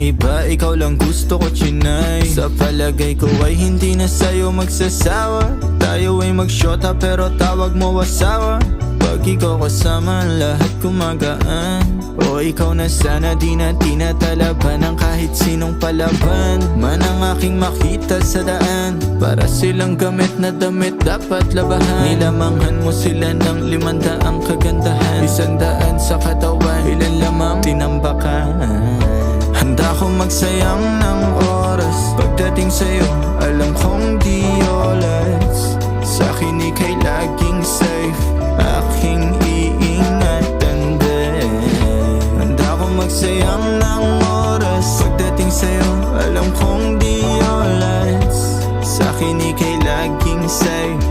Iba, ikaw lang gusto ko, chinay. Sa palagay ko ay hindi na sa'yo magsasawa. Tayo ay magsyota pero tawag mo asawa. Pag ikaw kasama, lahat kumagaan. O ikaw na sana, di na tinatalaban ng kahit sinong palaban man ang aking makita sa daan. Para silang gamit na damit dapat labahan. Nilamanghan mo sila ng 500 kagandahan. 100 sa katawan, ilan lamang tinambakan. Handa ko magsayang ng oras. Pagdating sa'yo, alam kong di oras. Sa'kin ika'y laging safe, aking iingatan din. Handa ko magsayang ng oras. Pagdating sa'yo, alam kong di oras. Sa'kin ika'y laging safe,